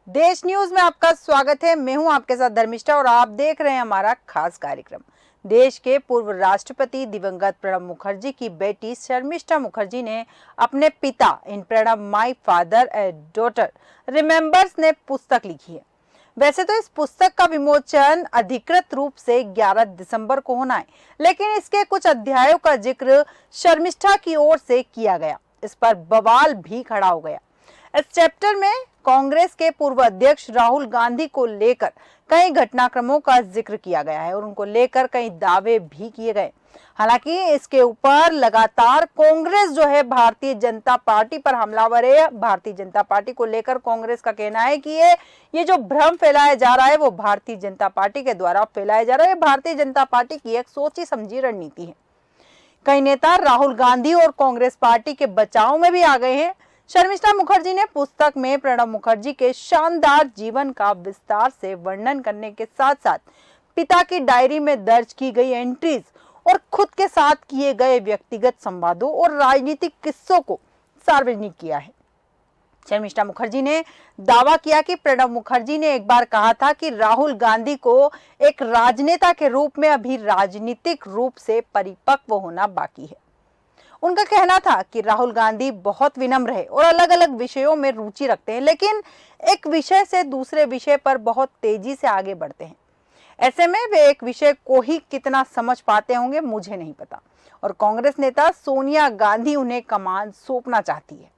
देश न्यूज में आपका स्वागत है। मैं हूं आपके साथ धर्मिष्ठा और आप देख रहे हैं हमारा खास कार्यक्रम। देश के पूर्व राष्ट्रपति दिवंगत प्रणब मुखर्जी की बेटी शर्मिष्ठा मुखर्जी ने अपने पिता in Pranab my father and daughter remembers ने पुस्तक लिखी है। वैसे तो इस पुस्तक का विमोचन अधिकृत रूप से 11 दिसंबर को होना है, लेकिन इसके कुछ अध्यायों का जिक्र शर्मिष्ठा की ओर से किया गया। इस पर बवाल भी खड़ा हो गया। इस चैप्टर में कांग्रेस के पूर्व अध्यक्ष राहुल गांधी को लेकर कई घटनाक्रमों का जिक्र किया गया है और उनको लेकर कई दावे भी किए गए। हालांकि इसके ऊपर लगातार कांग्रेस जो है भारतीय जनता पार्टी पर हमलावर है। भारतीय जनता पार्टी को लेकर कांग्रेस का कहना है कि ये जो भ्रम फैलाया जा रहा है वो भारतीय जनता पार्टी के द्वारा फैलाया जा रहा है। भारतीय जनता पार्टी की एक सोची समझी रणनीति है। कई नेता राहुल गांधी और कांग्रेस पार्टी के बचाव में भी आ गए हैं। शर्मिष्ठा मुखर्जी ने पुस्तक में प्रणब मुखर्जी के शानदार जीवन का विस्तार से वर्णन करने के साथ साथ पिता की डायरी में दर्ज की गई एंट्रीज और खुद के साथ किए गए व्यक्तिगत संवादों और राजनीतिक किस्सों को सार्वजनिक किया है। शर्मिष्ठा मुखर्जी ने दावा किया कि प्रणब मुखर्जी ने एक बार कहा था कि राहुल गांधी को एक राजनेता के रूप में अभी राजनीतिक रूप से परिपक्व होना बाकी है। उनका कहना था कि राहुल गांधी बहुत विनम्र है और अलग अलग विषयों में रुचि रखते हैं, लेकिन एक विषय से दूसरे विषय पर बहुत तेजी से आगे बढ़ते हैं। ऐसे में वे एक विषय को ही कितना समझ पाते होंगे मुझे नहीं पता। और कांग्रेस नेता सोनिया गांधी उन्हें कमान सौंपना चाहती है।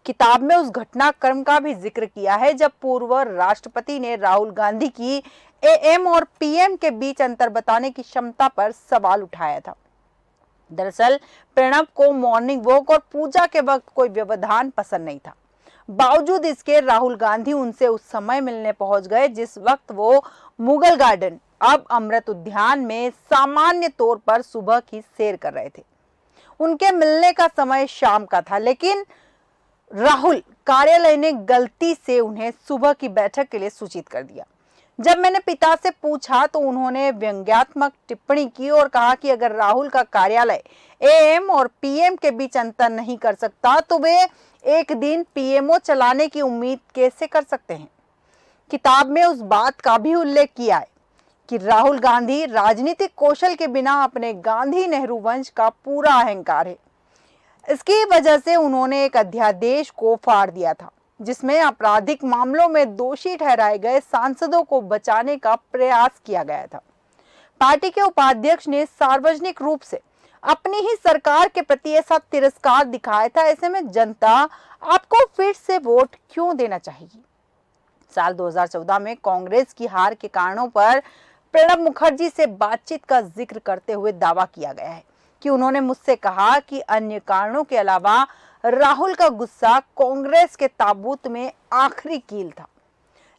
किताब में उस घटनाक्रम का भी जिक्र किया है जब पूर्व राष्ट्रपति ने राहुल गांधी की एएम और पीएम के बीच अंतर बताने की क्षमता पर सवाल उठाया था। दरअसल प्रणब को मॉर्निंग वॉक और पूजा के वक्त कोई व्यवधान पसंद नहीं था। बावजूद इसके राहुल गांधी उनसे उस समय मिलने पहुंच गए जिस वक्त वो मुगल गार्डन, अब अमृत उद्यान में सामान्य तौर पर सुबह की सैर कर रहे थे। उनके मिलने का समय शाम का था, लेकिन राहुल कार्यालय ने गलती से उन्हें सुबह की बैठक के लिए सूचित कर दिया। जब मैंने पिता से पूछा तो उन्होंने व्यंग्यात्मक टिप्पणी की और कहा कि अगर राहुल का कार्यालय एएम और पीएम के बीच अंतर नहीं कर सकता तो वे एक दिन पीएमओ चलाने की उम्मीद कैसे कर सकते हैं। किताब में उस बात का भी उल्लेख किया है कि राहुल गांधी राजनीतिक कौशल के बिना अपने गांधी नेहरू वंश का पूरा अहंकार है। इसकी वजह से उन्होंने एक अध्यादेश को फाड़ दिया था जिसमें आपराधिक मामलों में दोषी ठहराए गए सांसदों को बचाने का प्रयास किया गया था। पार्टी के उपाध्यक्ष ने सार्वजनिक रूप से अपनी ही सरकार के प्रति ऐसा तिरस्कार दिखाया था। ऐसे में जनता आपको फिर से वोट क्यों देना चाहेगी। साल 2014 में कांग्रेस की हार के कारणों पर प्रणब मुखर्जी से बातचीत का जिक्र करते हुए दावा किया गया है कि उन्होंने मुझसे कहा कि अन्य कारणों के अलावा राहुल का गुस्सा कांग्रेस के ताबूत में आखिरी कील था।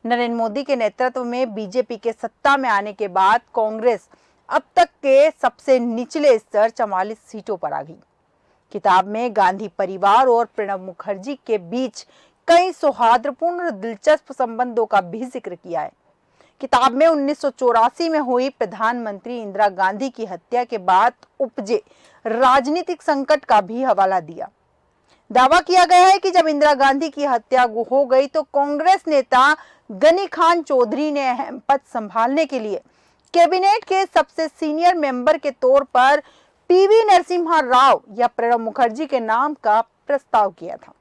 नरेंद्र मोदी के नेतृत्व में बीजेपी के सत्ता में आने के बाद कांग्रेस अब तक के सबसे निचले स्तर 44 सीटों पर आ गई। किताब में गांधी परिवार और प्रणब मुखर्जी के बीच कई सौहार्दपूर्ण और दिलचस्प संबंधों का भी जिक्र किया है। किताब में 1984 में हुई प्रधानमंत्री इंदिरा गांधी की हत्या के बाद उपजे राजनीतिक संकट का भी हवाला दिया। दावा किया गया है कि जब इंदिरा गांधी की हत्या हो गई तो कांग्रेस नेता गनी खान चौधरी ने अहम पद संभालने के लिए कैबिनेट के सबसे सीनियर मेंबर के तौर पर पीवी नरसिम्हा राव या प्रणब मुखर्जी के नाम का प्रस्ताव किया था।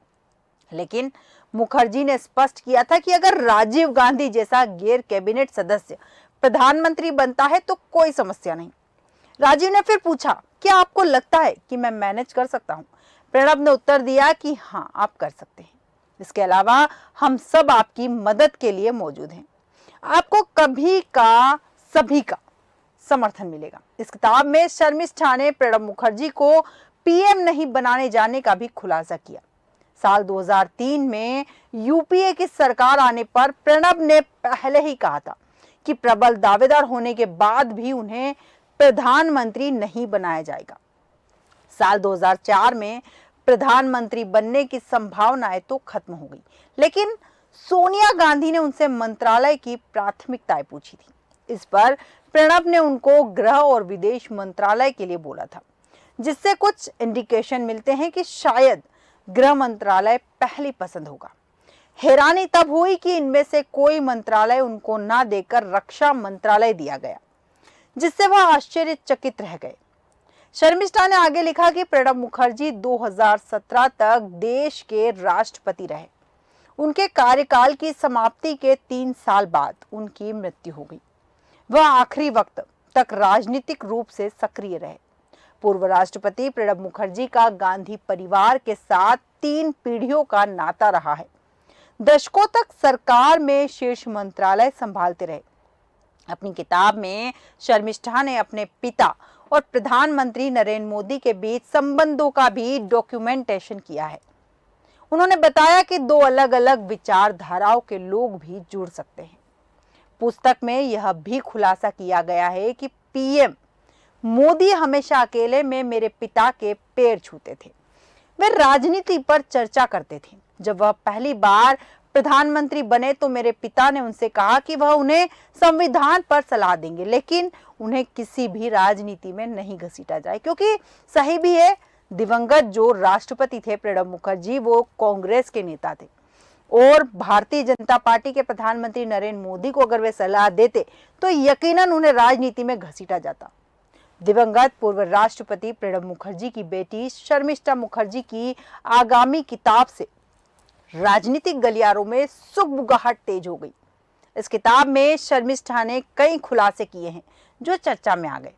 लेकिन मुखर्जी ने स्पष्ट किया था कि अगर राजीव गांधी जैसा गैर कैबिनेट सदस्य प्रधानमंत्री बनता है तो कोई समस्या नहीं। राजीव ने फिर पूछा, क्या आपको लगता है कि मैं मैनेज कर सकता हूं? प्रणब ने उत्तर दिया कि हाँ, आप कर सकते हैं। इसके अलावा हम सब आपकी मदद के लिए मौजूद हैं। आपको कभी का सभी का समर्थन मिलेगा। इस किताब में शर्मिष्ठा ने प्रणब मुखर्जी को पीएम नहीं बनाने जाने का भी खुलासा किया। साल 2003 में यूपीए की सरकार आने पर प्रणब ने पहले ही कहा था कि प्रबल दावेदार होने के बाद भी उन्हें प्रधानमंत्री नहीं बनाया जाएगा। साल 2004 में प्रधानमंत्री बनने की संभावनाएं तो खत्म हो गई, लेकिन सोनिया गांधी ने उनसे मंत्रालय की प्राथमिकताएं पूछी थी। इस पर प्रणब ने उनको गृह और विदेश मंत्रालय के लिए बोला था, जिससे कुछ इंडिकेशन मिलते हैं कि शायद गृह मंत्रालय पहली पसंद होगा। हैरानी तब हुई कि इनमें से कोई मंत्रालय उनको ना देकर रक्षा मंत्रालय दिया गया, जिससे वह आश्चर्यचकित रह गए। शर्मिष्ठा ने आगे लिखा कि प्रणब मुखर्जी 2017 तक देश के राष्ट्रपति रहे। उनके कार्यकाल की समाप्ति के 3 साल बाद उनकी मृत्यु हो गई। वह आखिरी वक्त तक राजनीतिक रूप से सक्रिय रहे। पूर्व राष्ट्रपति प्रणब मुखर्जी का गांधी परिवार के साथ 3 पीढ़ियों का नाता रहा है। दशकों तक सरकार में शीर्ष मंत्रालय संभालते रहे। अपनी किताब में शर्मिष्ठा ने अपने पिता और प्रधानमंत्री नरेंद्र मोदी के बीच संबंधों का भी डॉक्यूमेंटेशन किया है। उन्होंने बताया कि 2 अलग-अलग विचारधाराओं के लोग भी जुड़ सकते हैं। पुस्तक में यह भी खुलासा किया गया है कि पीएम मोदी हमेशा अकेले में मेरे पिता के पैर छूते थे। वे राजनीति पर चर्चा करते थे। जब वह पहली बार प्रधानमंत्री बने तो मेरे पिता ने उनसे कहा कि वह उन्हें संविधान पर सलाह देंगे, लेकिन उन्हें किसी भी राजनीति में नहीं घसीटा जाए, क्योंकि सही भी है, दिवंगत जो राष्ट्रपति थे प्रणब मुखर्जी, वो कांग्रेस के नेता थे और भारतीय जनता पार्टी के प्रधानमंत्री नरेंद्र मोदी को अगर वे सलाह देते तो यकीनन उन्हें राजनीति में घसीटा जाता। दिवंगत पूर्व राष्ट्रपति प्रणब मुखर्जी की बेटी शर्मिष्ठा मुखर्जी की आगामी किताब से राजनीतिक गलियारों में सुगबुगाहट तेज हो गई। इस किताब में शर्मिष्ठा ने कई खुलासे किए हैं जो चर्चा में आ गए।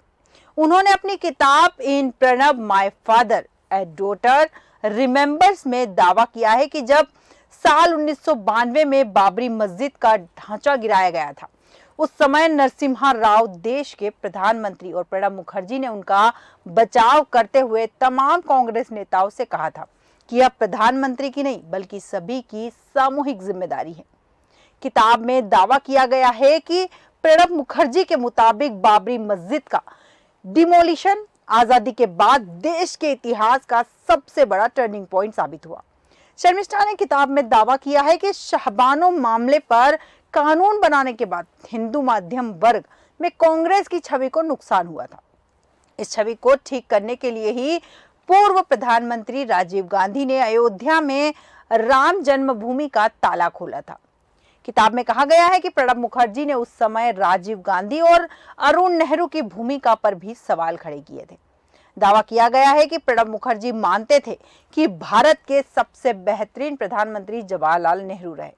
उन्होंने अपनी किताब in Pranab my father a daughter remembers में दावा किया है कि जब साल 1992 में बाबरी मस्जिद का ढांचा गिराया गया था, उस समय नरसिम्हा राव देश के प्रधानमंत्री और प्रणब मुखर्जी ने उनका बचाव करते हुए तमाम कांग्रेस नेताओं से कहा था कि यह प्रधानमंत्री की नहीं बल्कि सभी की सामूहिक जिम्मेदारी है। किताब में दावा किया गया है कि प्रणब मुखर्जी के मुताबिक बाबरी मस्जिद का डिमोलिशन आजादी के बाद देश के इतिहास का सबसे बड़ा टर्निंग पॉइंट साबित हुआ। शर्मिष्ठा ने किताब में दावा किया है कि शहबानो मामले पर कानून बनाने के बाद हिंदू मध्यम वर्ग में कांग्रेस की छवि को नुकसान हुआ था। इस छवि को ठीक करने के लिए ही पूर्व प्रधानमंत्री राजीव गांधी ने अयोध्या में राम जन्मभूमि का ताला खोला था। किताब में कहा गया है कि प्रणब मुखर्जी ने उस समय राजीव गांधी और अरुण नेहरू की भूमिका पर भी सवाल खड़े किए थे। दावा किया गया है कि प्रणब मुखर्जी मानते थे कि भारत के सबसे बेहतरीन प्रधानमंत्री जवाहरलाल नेहरू रहे,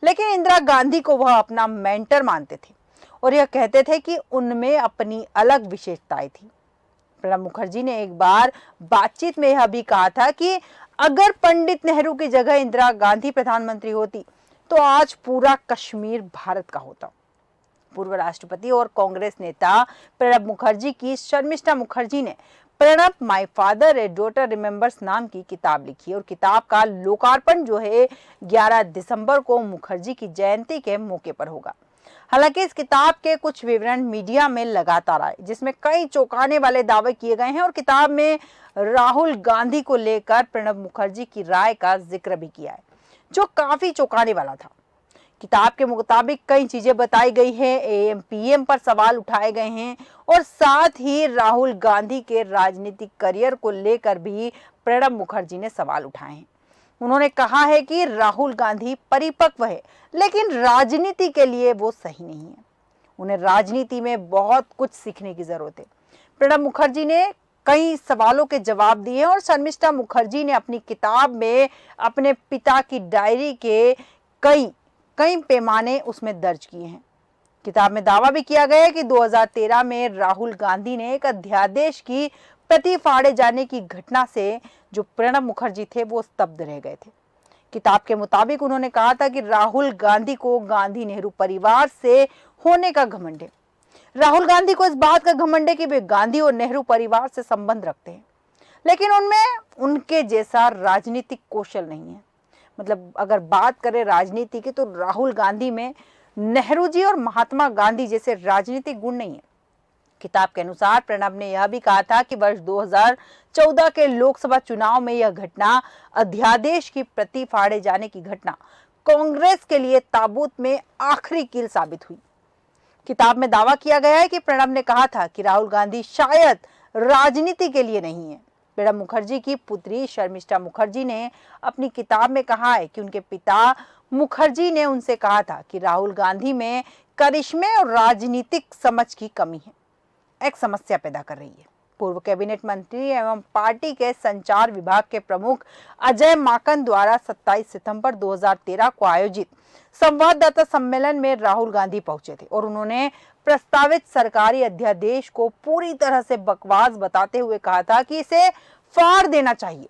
लेकिन इंदिरा गांधी को वह अपना मेंटर मानते थे और यह कहते थे कि उनमें अपनी अलग विशेषताएं थी। प्रणब मुखर्जी ने एक बार बातचीत में यह भी कहा था कि अगर पंडित नेहरू की जगह इंदिरा गांधी प्रधानमंत्री होती तो आज पूरा कश्मीर भारत का होता। पूर्व राष्ट्रपति और कांग्रेस नेता प्रणब मुखर्जी की शर्मिष्ठा मुखर्जी ने Pranab my father a daughter remembers नाम की किताब लिखी और किताब का लोकार्पण जो है 11 दिसंबर को मुखर्जी की जयंती के मौके पर होगा। हालांकि इस किताब के कुछ विवरण मीडिया में लगातार आए, जिसमें कई चौंकाने वाले दावे किए गए हैं और किताब में राहुल गांधी को लेकर प्रणब मुखर्जी की राय का जिक्र भी किया है, जो काफी चौंकाने वाला था। किताब के मुताबिक कई चीजें बताई गई हैं, एएम पीएम पर सवाल उठाए गए हैं और साथ ही राहुल गांधी के राजनीतिक करियर को लेकर भी प्रणब मुखर्जी ने सवाल उठाए हैं। उन्होंने कहा है कि राहुल गांधी परिपक्व है, लेकिन राजनीति के लिए वो सही नहीं है। उन्हें राजनीति में बहुत कुछ सीखने की जरूरत है। प्रणब मुखर्जी ने कई सवालों के जवाब दिए और शर्मिष्ठा मुखर्जी ने अपनी किताब में अपने पिता की डायरी के कई पैमाने उसमें दर्ज किए हैं। किताब में दावा भी किया गया है कि 2013 में राहुल गांधी ने एक अध्यादेश की प्रति फाड़े जाने की घटना से जो प्रणब मुखर्जी थे वो स्तब्ध रह गए थे। किताब के मुताबिक उन्होंने कहा था कि राहुल गांधी को गांधी नेहरू परिवार से होने का घमंड है। राहुल गांधी को इस बात का घमंड है कि वे गांधी और नेहरू परिवार से संबंध रखते हैं, लेकिन उनमें उनके जैसा राजनीतिक कौशल नहीं है। मतलब अगर बात करें राजनीति की तो राहुल गांधी में नेहरू जी और महात्मा गांधी जैसे राजनीतिक गुण नहीं है। किताब के अनुसार प्रणब ने यह भी कहा था कि वर्ष 2014 के लोकसभा चुनाव में यह घटना, अध्यादेश की प्रति फाड़े जाने की घटना, कांग्रेस के लिए ताबूत में आखिरी कील साबित हुई। किताब में दावा किया गया है कि प्रणब ने कहा था कि राहुल गांधी शायद राजनीति के लिए नहीं है। प्रणब मुखर्जी की पुत्री शर्मिष्ठा मुखर्जी ने अपनी किताब में कहा है कि उनके पिता मुखर्जी ने उनसे कहा था कि राहुल गांधी में करिश्मे और राजनीतिक समझ की कमी है, एक समस्या पैदा कर रही है। पूर्व कैबिनेट मंत्री एवं पार्टी के संचार विभाग के प्रमुख अजय माकन द्वारा 27 सितंबर 2013 को आयोजित संवाददाता सम्मेलन में राहुल गांधी पहुंचे थे और उन्होंने प्रस्तावित सरकारी अध्यादेश को पूरी तरह से बकवास बताते हुए कहा था कि इसे फाड़ देना चाहिए।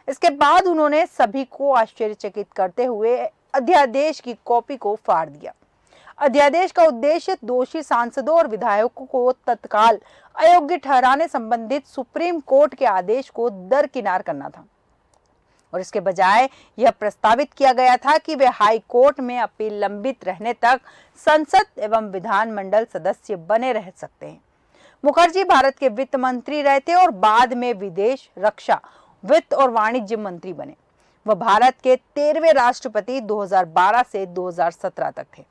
इसके बाद उन्होंने सभी को आश्चर्यचकित करते हुए अध्यादेश की कॉपी को फाड़ दिया। अध्यादेश का उद्देश्य दोषी सांसदों और विधायकों को तत्काल अयोग्य ठहराने संबंधित सुप्रीम कोर्ट के आदेश को दरकिनार करना था और इसके बजाय यह प्रस्तावित किया गया था कि वे हाई कोर्ट में अपील लंबित रहने तक संसद एवं विधानमंडल सदस्य बने रह सकते हैं। मुखर्जी भारत के वित्त मंत्री रहे थे और बाद में विदेश, रक्षा, वित्त और वाणिज्य मंत्री बने। वह भारत के 13वें राष्ट्रपति 2012 से 2017 तक थे।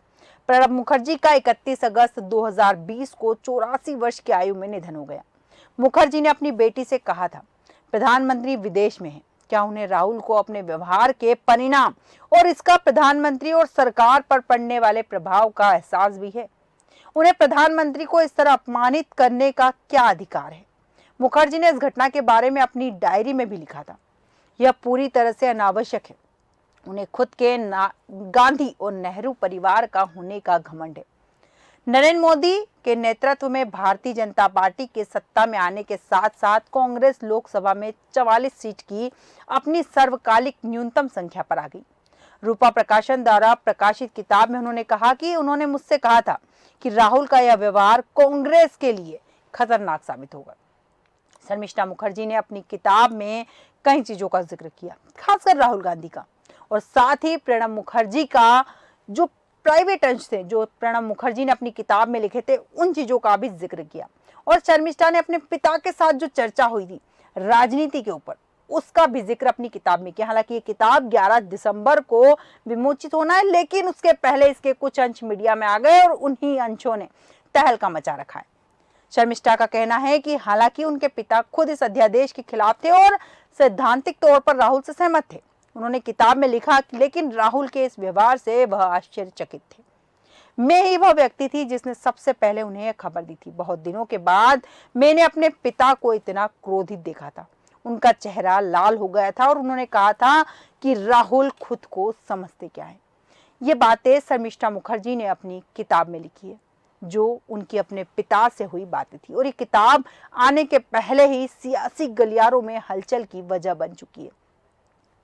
प्रणब मुखर्जी का 31 अगस्त 2020 को 84 वर्ष की आयु में निधन हो गया। मुखर्जी ने अपनी बेटी से कहा था, प्रधानमंत्री विदेश में है, क्या उन्हें राहुल को अपने व्यवहार के परिणाम और इसका प्रधानमंत्री और सरकार पर पड़ने वाले प्रभाव का एहसास भी है? उन्हें प्रधानमंत्री को इस तरह अपमानित करने का क्या अधिकार है? मुखर्जी ने इस घटना के बारे में अपनी डायरी में भी लिखा था, यह पूरी तरह से अनावश्यक है। उन्हें खुद के गांधी और नेहरू परिवार का होने का घमंड है। नरेंद्र मोदी के नेतृत्व में भारतीय जनता पार्टी के सत्ता में आने के साथ साथ कांग्रेस लोकसभा में 44 सीट की अपनी सर्वकालिक न्यूनतम संख्या पर आ गई। रूपा प्रकाशन द्वारा प्रकाशित किताब में उन्होंने कहा कि उन्होंने मुझसे कहा था कि राहुल का यह व्यवहार कांग्रेस के लिए खतरनाक साबित होगा। शर्मिष्ठा मुखर्जी ने अपनी किताब में कई चीजों का जिक्र किया, खासकर राहुल गांधी का, और साथ ही प्रणब मुखर्जी का जो प्राइवेट अंश थे, जो प्रणब मुखर्जी ने अपनी किताब में लिखे थे, उन चीजों का भी जिक्र किया। और शर्मिष्ठा ने अपने पिता के साथ जो चर्चा हुई थी राजनीति के ऊपर, उसका भी जिक्र अपनी किताब में किया। हालांकि ये किताब 11 दिसंबर को विमोचित होना है, लेकिन उसके पहले इसके कुछ अंश मीडिया में आ गए और उन्हीं अंशों ने तहलका मचा रखा है। शर्मिष्ठा का कहना है कि हालांकि उनके पिता खुद इस अध्यादेश के खिलाफ थे और सैद्धांतिक तौर पर राहुल से सहमत थे। उन्होंने किताब में लिखा, लेकिन राहुल के इस व्यवहार से वह आश्चर्यचकित थे। मैं ही वह व्यक्ति थी जिसने सबसे पहले उन्हें यह खबर दी थी। बहुत दिनों के बाद मैंने अपने पिता को इतना क्रोधित देखा था। उनका चेहरा लाल हो गया था और उन्होंने कहा था कि राहुल खुद को समझते क्या है। ये बातें शर्मिष्ठा मुखर्जी ने अपनी किताब में लिखी है, जो उनकी अपने पिता से हुई बातें थी, और ये किताब आने के पहले ही सियासी गलियारों में हलचल की वजह बन चुकी है।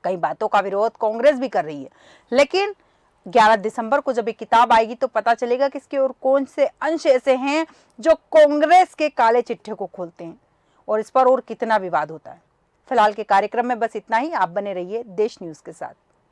कई बातों का विरोध कांग्रेस भी कर रही है, लेकिन 11 दिसंबर को जब ये किताब आएगी तो पता चलेगा कि इसके और कौन से अंश ऐसे हैं जो कांग्रेस के काले चिट्ठे को खोलते हैं और इस पर और कितना विवाद होता है। फिलहाल के कार्यक्रम में बस इतना ही। आप बने रहिए देश न्यूज के साथ।